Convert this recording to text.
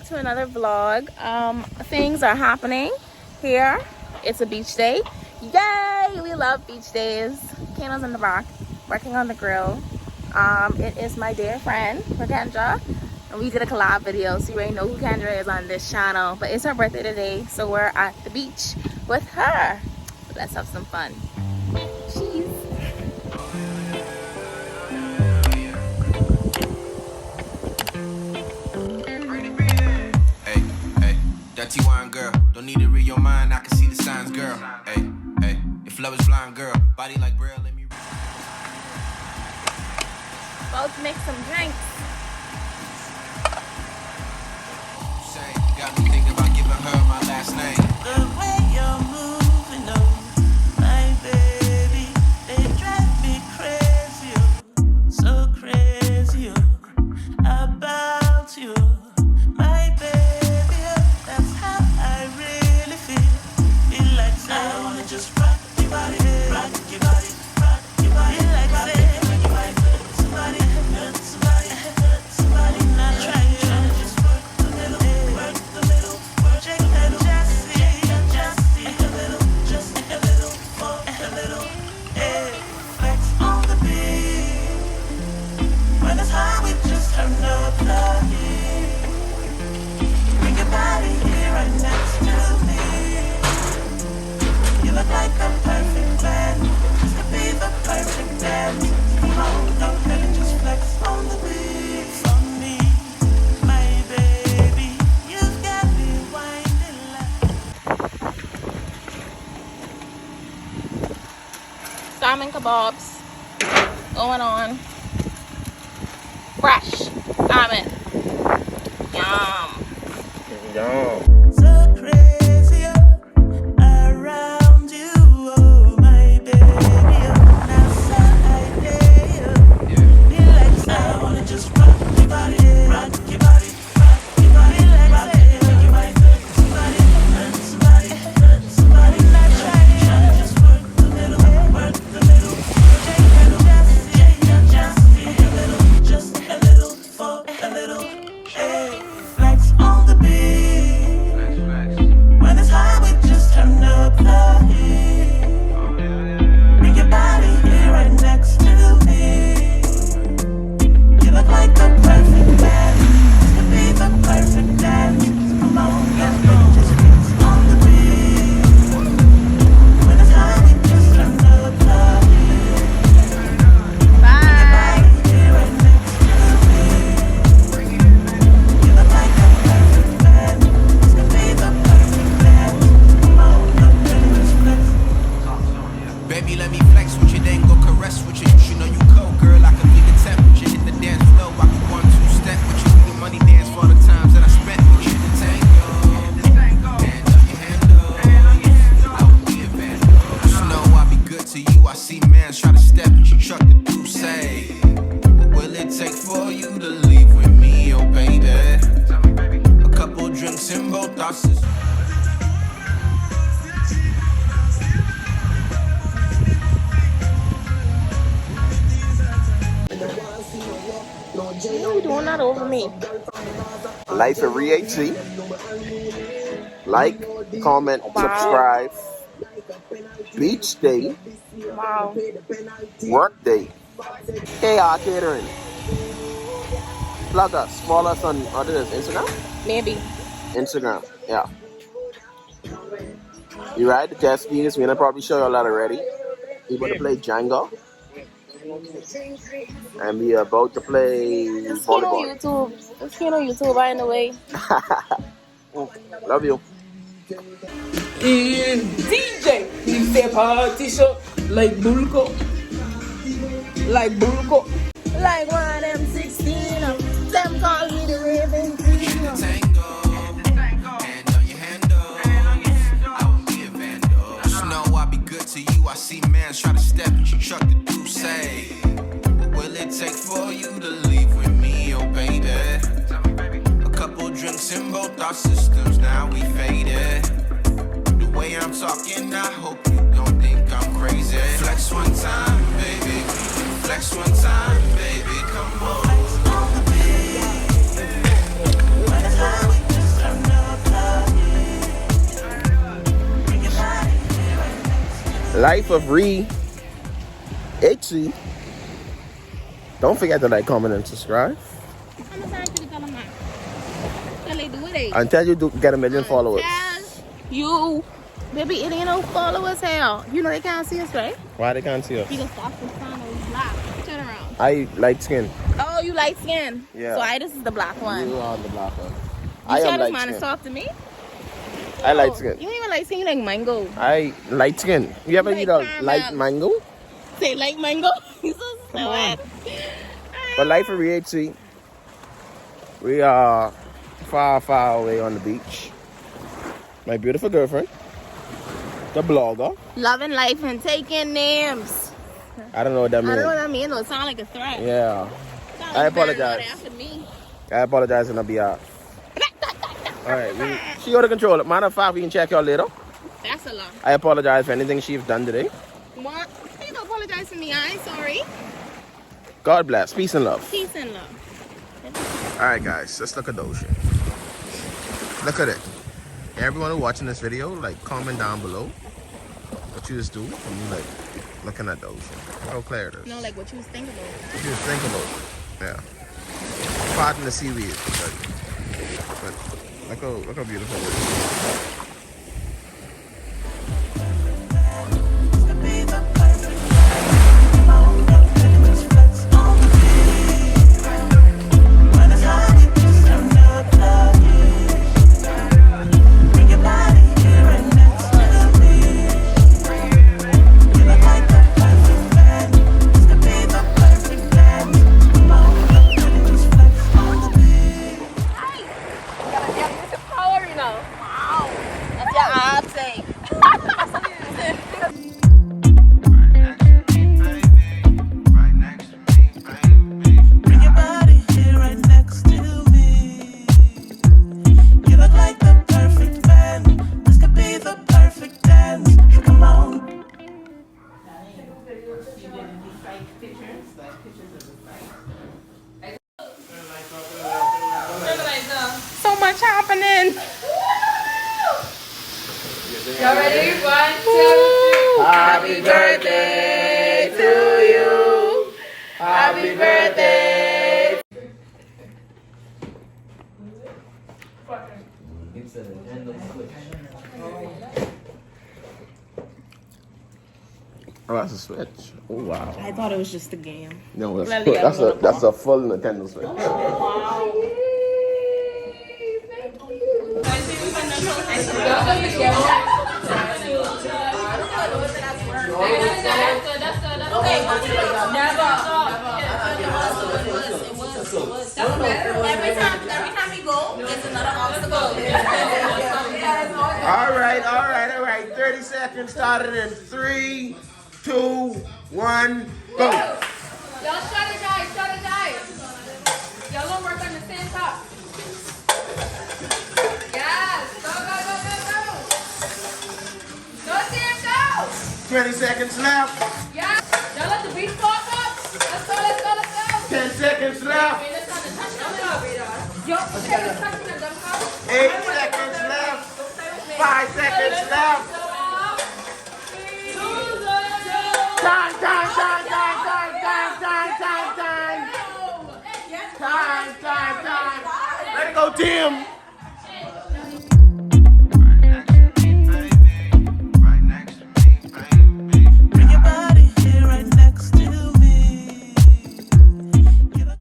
to another vlog. Things are happening here. It's a beach day. Yay! We love beach days. Kano's in the back, working on the grill. It is my dear friend, Kendra, and we did a collab video, so you already know who Kendra is on this channel. But it's her birthday today, so we're at the beach with her. So let's have some fun. Cheese. Dirty wine girl, don't need to read your mind, I can see the signs, girl. Hey, hey, if love is blind, girl, body like braille, let me read. About to make some drinks. Say, got me thinking about giving her my last name. The way you're moving, oh, my baby, they drive me crazy, oh, so crazy, oh, about you, my baby. I wanna just rock your body, rock your body, rock your body. Like say, somebody, somebody, not trying to just work the middle, work check that just a little, for a little, hey, flex on the beat. When it's high, we just turn up the heat. Bring your body here right next to me. You look like a perfect plan. This could be the perfect dance. Come on, don't let it just flex on the beat. For me, my baby, you've got me winding like Salmon kebabs going on. Fresh salmon. Yum. Yum. so crazy, oh, around you, oh, my baby, oh, now Saturday, oh, be like say, I wanna just rock your body, rock your body, rock your body, like say, rock your body, somebody, not trying to just work the middle, just a little, for a little, hey, flex on the beat. When it's high, we just turn up the heat. Bring your body here right next to me. You look like the perfect man. This could be the perfect dance. Come on, let's go. Just flex on the beat. When it's high, we just turn up the heat. Bring your body here right next to me. You look like the perfect man. This could be the perfect dance. Come on, let's flex. Baby, let me flex with you, then go caress with you. You should know you cold, girl, I can feel the temperature. Hit the dance floor, I can 1-2 step with you. The money dance for the times that I spent with you. The tango, hand on your handle, I would be a vandal. You know I be good to you, I see mans try to step with you, truck the do say. What will it take for you to leave with me, oh baby? A couple drinks in both our systems. You doing that over me? Life at REAC. Like, comment, subscribe. Beach day, Wow. work day. KR Catering. Plug us, follow us on Instagram? Maybe. Instagram, yeah. You right? The test keys, we're gonna probably show you a lot already. We're gonna play Django. And we are about to play This kid on volleyball. YouTube. This kid on YouTube, by the way. Love you. DJ, he say party shop like Bulko. Like Bulko. Like one M16. Them call me the Raven Queen. Tango, hand on your handle, I would be a vandal. You know I be good to you, I see mans try to step with you, truck the do say. What will it take for you to leave with me, oh baby? A couple drinks in both our systems, now we faded. The way I'm talking, I hope you don't think I'm crazy. Flex one time, baby. Flex one time, baby. Come on. On the beat. When it's high, we just Life of Re HC. Don't forget to like, comment, and subscribe. Until you do get a million followers. You, baby, it ain't no followers hell. You know they can't see us, right? Why they can't see us? Because stop the sun is black. Turn around. I light skin. Oh, you light skin. Yeah. So this is the black one. You are the black one. You I sure am this light man is skin. soft to me? I light skin. You ain't even light skin, you like mango. I light skin. You ever like eat a caramel. light mango? Say like mango? You so sad. But Life of Re HC. We are far, far away on the beach. My beautiful girlfriend, the blogger. Loving life and taking names. I don't know what that I means. don't know what that means. It sound like a threat. Yeah. Sound I like you better apologize. not after me. I apologize and I'll be out. Alright, she got to control it. Matter of fact, we can check y'all later. That's a lot. I apologize for anything she's done today. What? You don't apologize to me. I ain't sorry. God bless. Peace and love. Peace and love. Alright guys, let's look at the ocean. Look at it. Everyone who's watching this video, like, comment down below what you just do when you like looking at the ocean. How clear it is. No, like what you was thinking about. What you just think about it. Yeah. Pardon the seaweed, but look how beautiful it is. So much happening. Y'all ready? 1, 2, 3. Happy birthday to you. Happy birthday. Oh, that's a Switch. Oh wow. I thought it was just a game. No, Clearly, that's a full Nintendo Switch. Every time we go, it's another obstacle. All right. 30 seconds started in 3, 2, 1, go. Y'all strategize. Y'all gonna work on the same top. Yes, go. Go, Sam, go. 20 seconds left. Yes. Y'all let the beat pop up. Let's go. 10 seconds left. Yo, touching the dumb cup. 8 seconds left. 5 seconds left. Time. Let it go, Tim.